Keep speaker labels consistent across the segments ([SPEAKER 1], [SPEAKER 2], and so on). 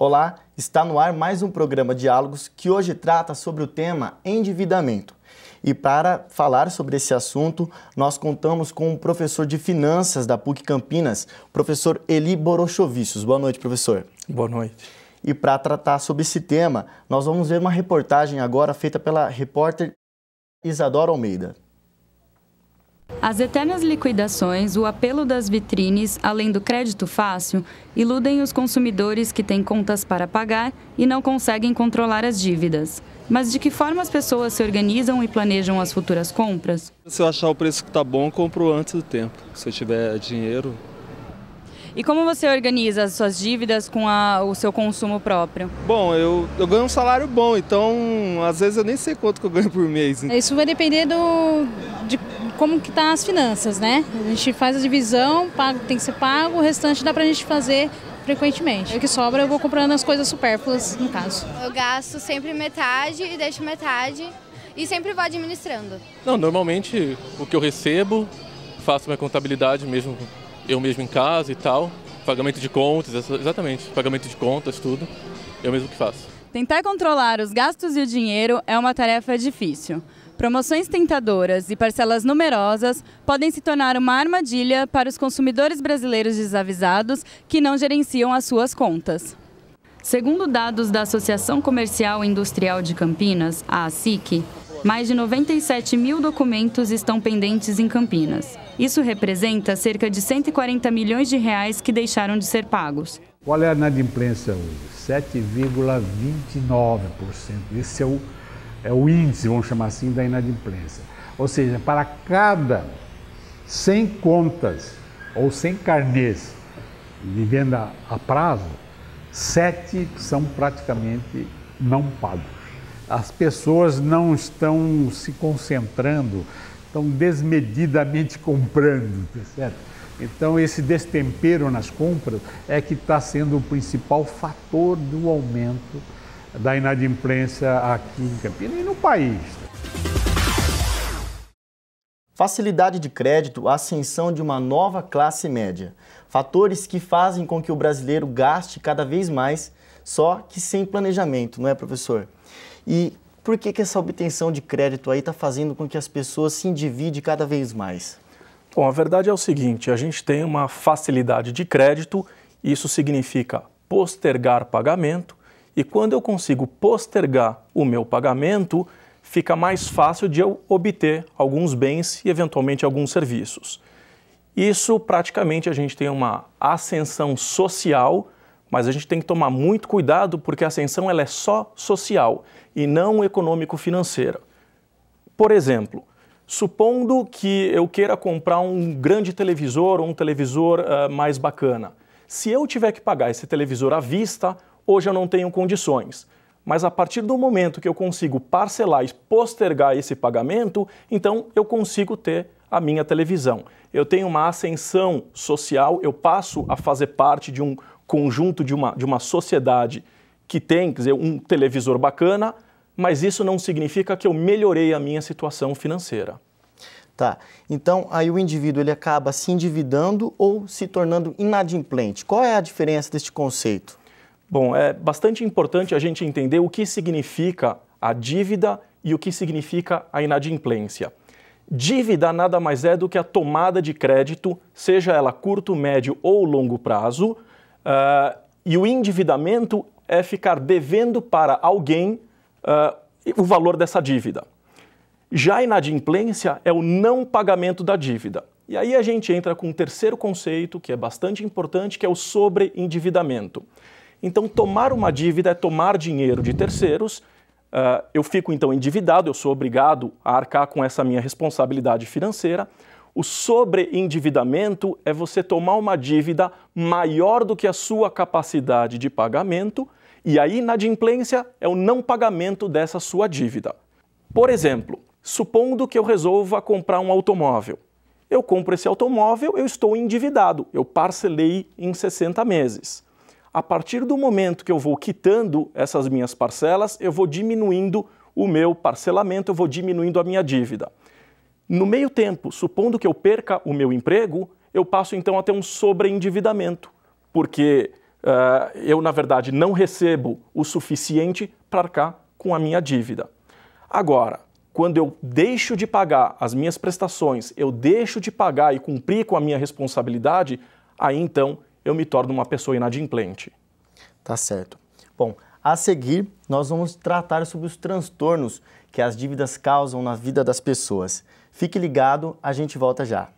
[SPEAKER 1] Olá, está no ar mais um programa Diálogos que hoje trata sobre o tema endividamento. E para falar sobre esse assunto, nós contamos com um professor de finanças da PUC Campinas, professor Eli Borochovicius. Boa noite, professor.
[SPEAKER 2] Boa noite.
[SPEAKER 1] E para tratar sobre esse tema, nós vamos ver uma reportagem agora feita pela repórter Isadora Almeida.
[SPEAKER 3] As eternas liquidações, o apelo das vitrines, além do crédito fácil, iludem os consumidores que têm contas para pagar e não conseguem controlar as dívidas. Mas de que forma as pessoas se organizam e planejam as futuras compras?
[SPEAKER 2] Se eu achar o preço que está bom, eu compro antes do tempo. Se eu tiver dinheiro.
[SPEAKER 3] E como você organiza as suas dívidas com o seu consumo próprio?
[SPEAKER 2] Bom, eu ganho um salário bom, então às vezes eu nem sei quanto que eu ganho por mês.
[SPEAKER 4] Isso vai depender de como que tá as finanças, né? A gente faz a divisão, tem que ser pago, o restante dá pra gente fazer frequentemente. O que sobra eu vou comprando as coisas supérfluas, no caso.
[SPEAKER 5] Eu gasto sempre metade e deixo metade e sempre vou administrando.
[SPEAKER 6] Não, normalmente o que eu recebo, faço minha contabilidade mesmo, eu mesmo em casa e tal, pagamento de contas, exatamente, pagamento de contas, tudo, eu mesmo que faço.
[SPEAKER 3] Tentar controlar os gastos e o dinheiro é uma tarefa difícil. Promoções tentadoras e parcelas numerosas podem se tornar uma armadilha para os consumidores brasileiros desavisados que não gerenciam as suas contas. Segundo dados da Associação Comercial e Industrial de Campinas, a ACIC, mais de 97 mil documentos estão pendentes em Campinas. Isso representa cerca de 140 milhões de reais que deixaram de ser pagos.
[SPEAKER 7] Qual é a inadimplência hoje? 7,29%. Esse é o índice, vamos chamar assim, da inadimplência. Ou seja, para cada 100 contas ou 100 carnês de venda a prazo, 7 são praticamente não pagos. As pessoas não estão se concentrando, estão desmedidamente comprando, certo? Então esse destempero nas compras é que está sendo o principal fator do aumento da inadimplência aqui em Campinas e no país.
[SPEAKER 1] Facilidade de crédito, ascensão de uma nova classe média. Fatores que fazem com que o brasileiro gaste cada vez mais, só que sem planejamento, não é, professor? E por que essa obtenção de crédito aí está fazendo com que as pessoas se endividem cada vez mais?
[SPEAKER 2] Bom, a verdade é o seguinte, a gente tem uma facilidade de crédito, isso significa postergar pagamento, e quando eu consigo postergar o meu pagamento, fica mais fácil de eu obter alguns bens e eventualmente alguns serviços. Isso praticamente a gente tem uma ascensão social, mas a gente tem que tomar muito cuidado porque a ascensão ela é só social e não econômico-financeira. Por exemplo, supondo que eu queira comprar um grande televisor ou um televisor mais bacana. Se eu tiver que pagar esse televisor à vista, hoje eu não tenho condições. Mas a partir do momento que eu consigo parcelar e postergar esse pagamento, então eu consigo ter a minha televisão. Eu tenho uma ascensão social, eu passo a fazer parte de um conjunto de uma sociedade que tem, quer dizer, um televisor bacana, mas isso não significa que eu melhorei a minha situação financeira.
[SPEAKER 1] Tá, então aí o indivíduo ele acaba se endividando ou se tornando inadimplente. Qual é a diferença deste conceito?
[SPEAKER 2] Bom, é bastante importante a gente entender o que significa a dívida e o que significa a inadimplência. Dívida nada mais é do que a tomada de crédito, seja ela curto, médio ou longo prazo, e o endividamento é ficar devendo para alguém o valor dessa dívida. Já a inadimplência é o não pagamento da dívida. E aí a gente entra com um terceiro conceito, que é bastante importante, que é o sobreendividamento. Então, tomar uma dívida é tomar dinheiro de terceiros, eu fico então endividado, eu sou obrigado a arcar com essa minha responsabilidade financeira. O sobreendividamento é você tomar uma dívida maior do que a sua capacidade de pagamento, e a inadimplência é o não pagamento dessa sua dívida. Por exemplo, supondo que eu resolva comprar um automóvel. Eu compro esse automóvel, eu estou endividado, eu parcelei em 60 meses. A partir do momento que eu vou quitando essas minhas parcelas, eu vou diminuindo o meu parcelamento, eu vou diminuindo a minha dívida. No meio tempo, supondo que eu perca o meu emprego, eu passo então a ter um sobreendividamento, porque eu, na verdade, não recebo o suficiente para arcar com a minha dívida. Agora, quando eu deixo de pagar as minhas prestações, eu deixo de pagar e cumprir com a minha responsabilidade, aí então eu me torno uma pessoa inadimplente.
[SPEAKER 1] Tá certo. Bom, a seguir nós vamos tratar sobre os transtornos que as dívidas causam na vida das pessoas. Fique ligado, a gente volta já.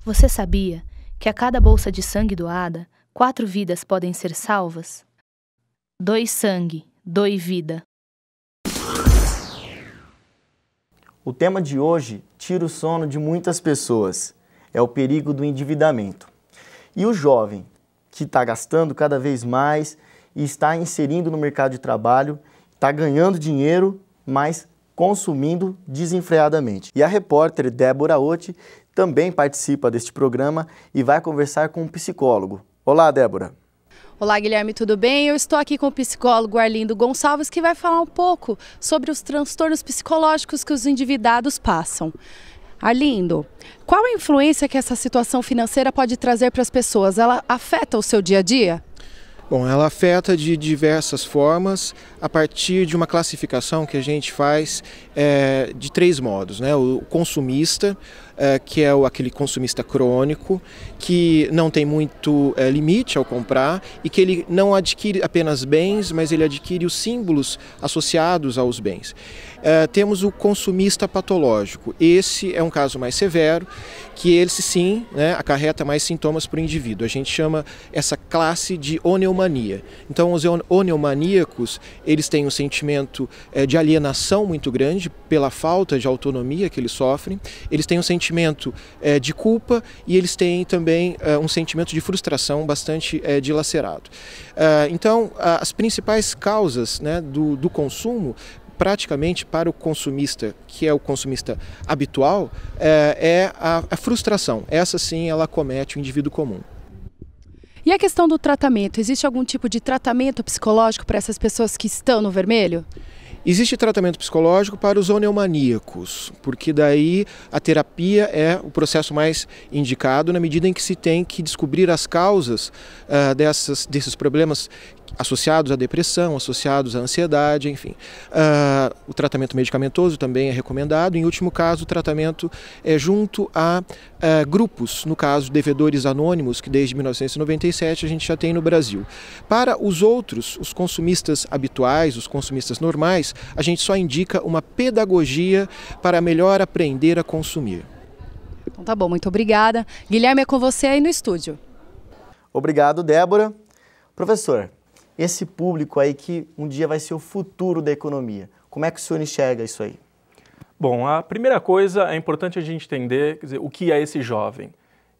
[SPEAKER 8] Você sabia que a cada bolsa de sangue doada, 4 vidas podem ser salvas? Doe sangue, doe vida.
[SPEAKER 1] O tema de hoje tira o sono de muitas pessoas. É o perigo do endividamento. E o jovem que está gastando cada vez mais e está inserindo no mercado de trabalho, está ganhando dinheiro, mas consumindo desenfreadamente. E a repórter Débora Otti também participa deste programa e vai conversar com um psicólogo. Olá, Débora.
[SPEAKER 9] Olá, Guilherme, tudo bem? Eu estou aqui com o psicólogo Arlindo Gonçalves, que vai falar um pouco sobre os transtornos psicológicos que os endividados passam. Arlindo, qual a influência que essa situação financeira pode trazer para as pessoas? Ela afeta o seu dia a dia?
[SPEAKER 10] Bom, ela afeta de diversas formas a partir de uma classificação que a gente faz de 3 modos, né? O consumista, que é aquele consumista crônico, que não tem muito limite ao comprar e que ele não adquire apenas bens, mas ele adquire os símbolos associados aos bens. Temos o consumista patológico. Esse é um caso mais severo, que ele sim, né, acarreta mais sintomas para o indivíduo. A gente chama essa classe de oneomania. Então, os oneomaníacos, eles têm um sentimento de alienação muito grande pela falta de autonomia que eles sofrem. Eles têm um sentimento de culpa e eles têm também um sentimento de frustração bastante dilacerado. Então, as principais causas, né, do consumo, praticamente para o consumista, que é o consumista habitual, é a frustração. Essa sim, ela acomete o indivíduo comum.
[SPEAKER 9] E a questão do tratamento? Existe algum tipo de tratamento psicológico para essas pessoas que estão no vermelho?
[SPEAKER 10] Existe tratamento psicológico para os oneomaníacos, porque daí a terapia é o processo mais indicado na medida em que se tem que descobrir as causas desses problemas associados à depressão, associados à ansiedade, enfim. O tratamento medicamentoso também é recomendado. Em último caso, o tratamento é junto a grupos, no caso, devedores anônimos, que desde 1997 a gente já tem no Brasil. Para os outros, os consumistas habituais, os consumistas normais, a gente só indica uma pedagogia para melhor aprender a consumir.
[SPEAKER 9] Então tá bom, muito obrigada. Guilherme, é com você aí no estúdio.
[SPEAKER 1] Obrigado, Débora. Professor, esse público aí que um dia vai ser o futuro da economia, como é que o senhor enxerga isso aí?
[SPEAKER 2] Bom, a primeira coisa é importante a gente entender, quer dizer, o que é esse jovem.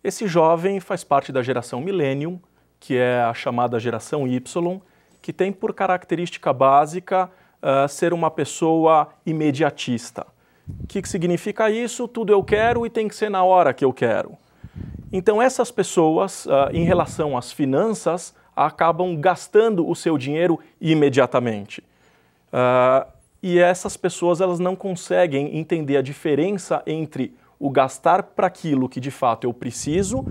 [SPEAKER 2] Esse jovem faz parte da geração Millennium, que é a chamada geração Y, que tem por característica básica ser uma pessoa imediatista. O que significa isso? Tudo eu quero e tem que ser na hora que eu quero. Então essas pessoas, em relação às finanças, acabam gastando o seu dinheiro imediatamente. E essas pessoas elas não conseguem entender a diferença entre o gastar para aquilo que de fato eu preciso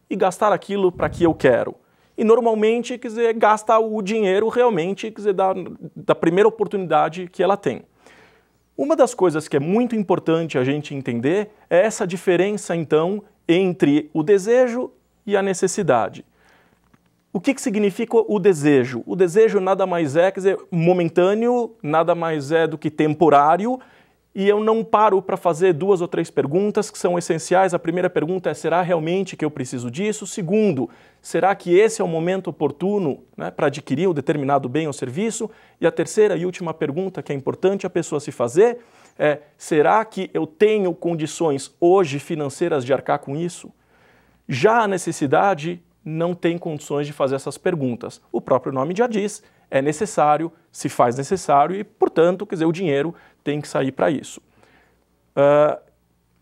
[SPEAKER 2] e gastar aquilo para que eu quero. E normalmente, quer dizer, gasta o dinheiro realmente, quer dizer, da primeira oportunidade que ela tem. Uma das coisas que é muito importante a gente entender é essa diferença, então, entre o desejo e a necessidade. O que significa o desejo? O desejo nada mais é, quer dizer, momentâneo, nada mais é do que temporário, e eu não paro para fazer 2 ou 3 perguntas que são essenciais. A primeira pergunta é, será realmente que eu preciso disso? Segundo, será que esse é o momento oportuno, né, para adquirir um determinado bem ou serviço? E a terceira e última pergunta que é importante a pessoa se fazer é, será que eu tenho condições hoje financeiras de arcar com isso? Já a necessidade não tem condições de fazer essas perguntas. O próprio nome já diz, é necessário, se faz necessário e, portanto, quer dizer, o dinheiro tem que sair para isso.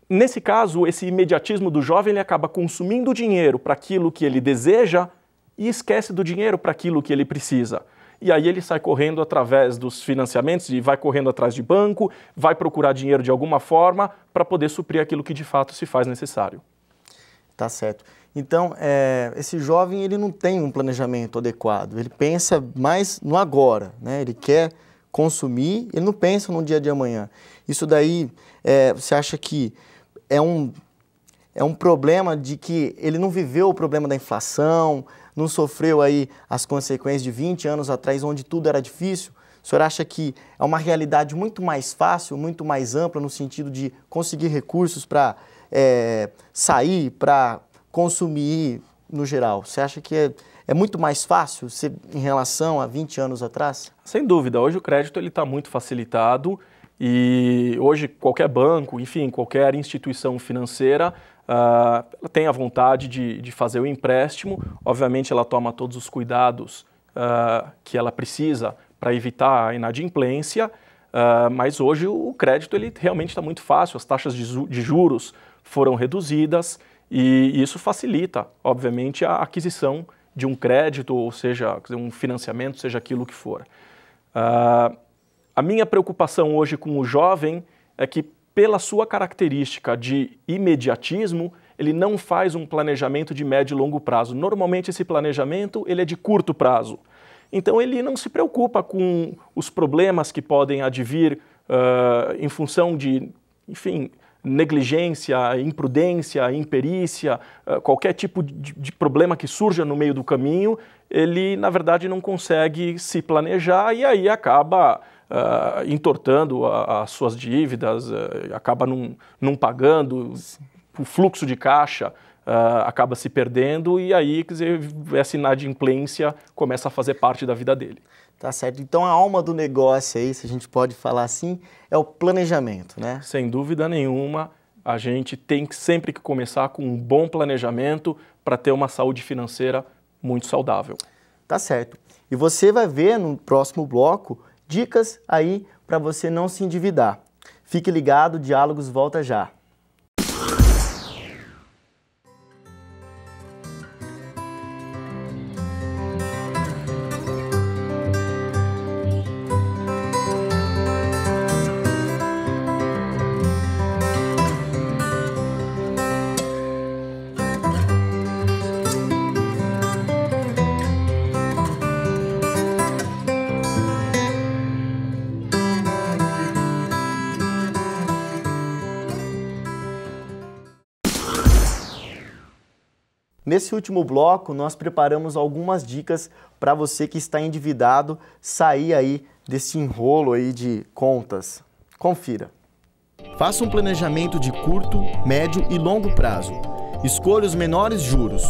[SPEAKER 2] Nesse caso, esse imediatismo do jovem, ele acaba consumindo dinheiro para aquilo que ele deseja e esquece do dinheiro para aquilo que ele precisa. E aí ele sai correndo através dos financiamentos e vai correndo atrás de banco, vai procurar dinheiro de alguma forma para poder suprir aquilo que de fato se faz necessário.
[SPEAKER 1] Tá certo. Então, esse jovem, ele não tem um planejamento adequado, ele pensa mais no agora, né? Ele quer consumir, ele não pensa no dia de amanhã. Isso daí, você acha que é um problema de que ele não viveu o problema da inflação, não sofreu aí as consequências de 20 anos atrás, onde tudo era difícil? O senhor acha que é uma realidade muito mais fácil, muito mais ampla, no sentido de conseguir recursos para sair, para consumir no geral? Você acha que é muito mais fácil em relação a 20 anos atrás?
[SPEAKER 2] Sem dúvida. Hoje o crédito está muito facilitado e hoje qualquer banco, enfim, qualquer instituição financeira ela tem a vontade de fazer o empréstimo. Obviamente ela toma todos os cuidados que ela precisa para evitar a inadimplência, mas hoje o crédito ele realmente está muito fácil, as taxas de juros foram reduzidas e isso facilita, obviamente, a aquisição de um crédito, ou seja, um financiamento, seja aquilo que for. A minha preocupação hoje com o jovem é que, pela sua característica de imediatismo, ele não faz um planejamento de médio e longo prazo. Normalmente esse planejamento ele é de curto prazo. Então ele não se preocupa com os problemas que podem advir em função de, enfim, negligência, imprudência, imperícia, qualquer tipo de problema que surja no meio do caminho, ele na verdade não consegue se planejar e aí acaba entortando as suas dívidas, acaba não pagando, o fluxo de caixa acaba se perdendo e aí, quer dizer, essa inadimplência começa a fazer parte da vida dele.
[SPEAKER 1] Tá certo. Então a alma do negócio aí, se a gente pode falar assim, é o planejamento, né?
[SPEAKER 2] Sem dúvida nenhuma, a gente tem sempre que começar com um bom planejamento para ter uma saúde financeira muito saudável.
[SPEAKER 1] Tá certo. E você vai ver no próximo bloco dicas aí para você não se endividar. Fique ligado, Diálogos volta já. Nesse último bloco, nós preparamos algumas dicas para você que está endividado sair aí desse enrolo aí de contas. Confira. Faça um planejamento de curto, médio e longo prazo. Escolha os menores juros.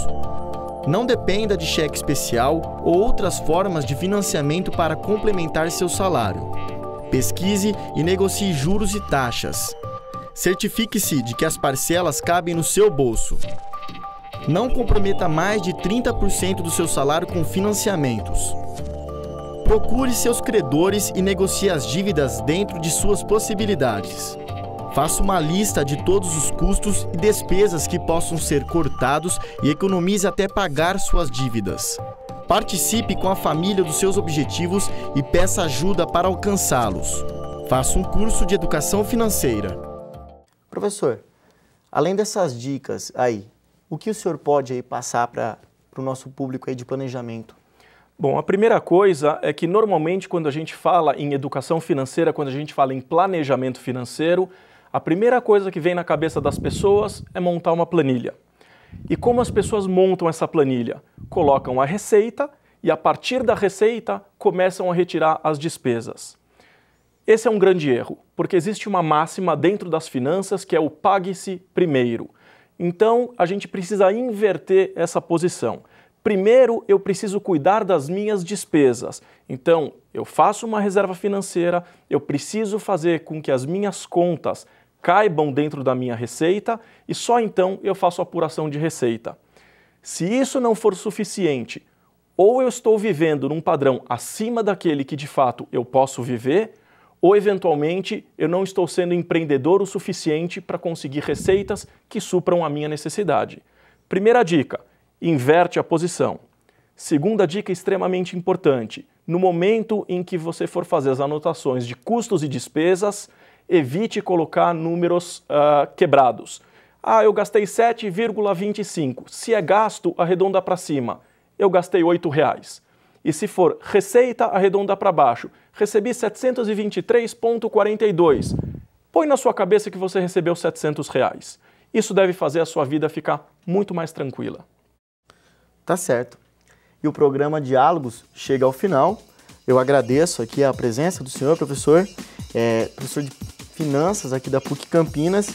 [SPEAKER 1] Não dependa de cheque especial ou outras formas de financiamento para complementar seu salário. Pesquise e negocie juros e taxas. Certifique-se de que as parcelas cabem no seu bolso. Não comprometa mais de 30% do seu salário com financiamentos. Procure seus credores e negocie as dívidas dentro de suas possibilidades. Faça uma lista de todos os custos e despesas que possam ser cortados e economize até pagar suas dívidas. Participe com a família dos seus objetivos e peça ajuda para alcançá-los. Faça um curso de educação financeira. Professor, além dessas dicas aí, o que o senhor pode aí passar para o nosso público aí de planejamento?
[SPEAKER 2] Bom, a primeira coisa é que normalmente quando a gente fala em educação financeira, quando a gente fala em planejamento financeiro, a primeira coisa que vem na cabeça das pessoas é montar uma planilha. E como as pessoas montam essa planilha? Colocam a receita e a partir da receita começam a retirar as despesas. Esse é um grande erro, porque existe uma máxima dentro das finanças que é o pague-se primeiro. Então, a gente precisa inverter essa posição. Primeiro, eu preciso cuidar das minhas despesas. Então, eu faço uma reserva financeira, eu preciso fazer com que as minhas contas caibam dentro da minha receita e só então eu faço a apuração de receita. Se isso não for suficiente, ou eu estou vivendo num padrão acima daquele que de fato eu posso viver, ou eventualmente eu não estou sendo empreendedor o suficiente para conseguir receitas que supram a minha necessidade. Primeira dica, inverte a posição. Segunda dica extremamente importante, no momento em que você for fazer as anotações de custos e despesas, evite colocar números quebrados. Eu gastei 7,25. Se é gasto, arredonda para cima. Eu gastei R$8. E se for receita, arredonda para baixo. Recebi 723,42. Põe na sua cabeça que você recebeu R$700. Isso deve fazer a sua vida ficar muito mais tranquila.
[SPEAKER 1] Tá certo. E o programa Diálogos chega ao final. Eu agradeço aqui a presença do senhor, professor de Finanças aqui da PUC Campinas.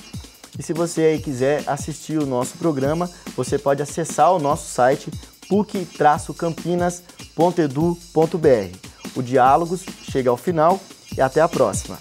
[SPEAKER 1] E se você aí quiser assistir o nosso programa, você pode acessar o nosso site puc-campinas.edu.br. O Diálogos chega ao final e até a próxima.